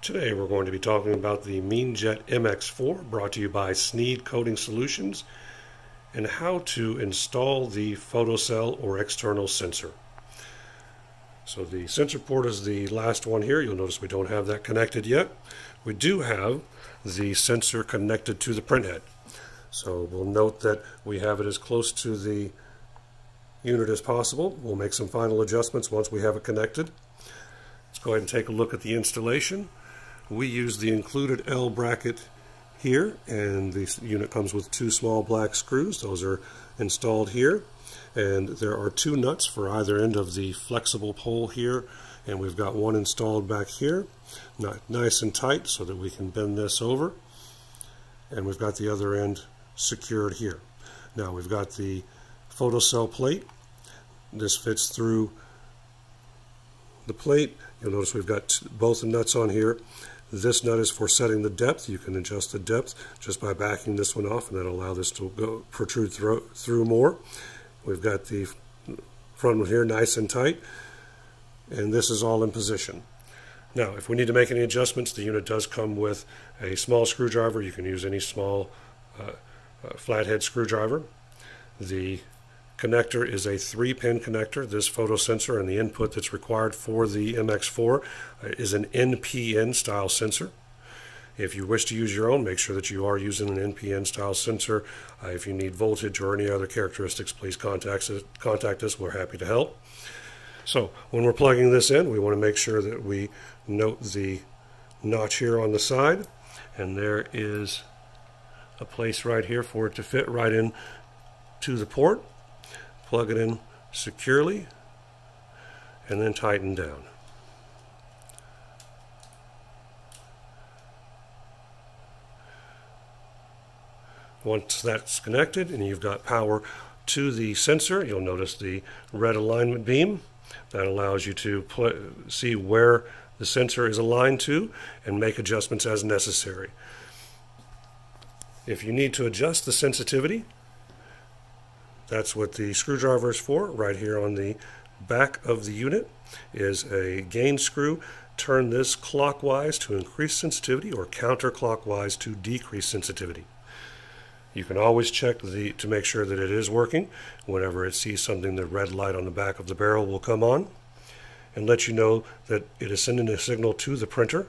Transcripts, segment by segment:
Today we're going to be talking about the Meenjet MX4 brought to you by Sneed Coating Solutions and how to install the photocell or external sensor. So the sensor port is the last one here. You'll notice we don't have that connected yet. We do have the sensor connected to the printhead. So we'll note that we have it as close to the unit as possible. We'll make some final adjustments once we have it connected. Let's go ahead and take a look at the installation. We use the included L bracket here, and the unit comes with two small black screws. Those are installed here, and there are two nuts for either end of the flexible pole here, and we've got one installed back here, not nice and tight so that we can bend this over, and we've got the other end secured here. Now we've got the photocell plate. This fits through the plate. You'll notice we've got both the nuts on here. This nut is for setting the depth. You can adjust the depth just by backing this one off, and that'll allow this to protrude through more. We've got the front one here nice and tight, and this is all in position. Now, if we need to make any adjustments, the unit does come with a small screwdriver. You can use any small flathead screwdriver. The connector is a 3-pin connector. This photo sensor and the input that's required for the MX4 is an NPN style sensor. If you wish to use your own, make sure that you are using an NPN style sensor. If you need voltage or any other characteristics, please contact us. We're happy to help. So when we're plugging this in, we want to make sure that we note the notch here on the side, and there is a place right here for it to fit right in to the port. Plug it in securely and then tighten down. Once that's connected and you've got power to the sensor, you'll notice the red alignment beam. That allows you to see where the sensor is aligned to and make adjustments as necessary. If you need to adjust the sensitivity, that's what the screwdriver is for. Right here on the back of the unit is a gain screw. Turn this clockwise to increase sensitivity or counterclockwise to decrease sensitivity. You can always check to make sure that it is working. Whenever it sees something, the red light on the back of the barrel will come on and let you know that it is sending a signal to the printer.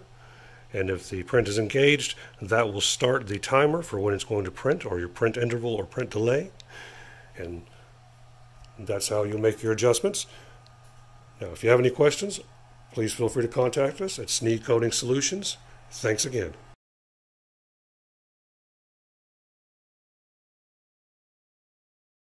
And if the print is engaged, that will start the timer for when it's going to print, or your print interval or print delay. And that's how you'll make your adjustments. Now, if you have any questions, please feel free to contact us at Sneed Coating Solutions. Thanks again.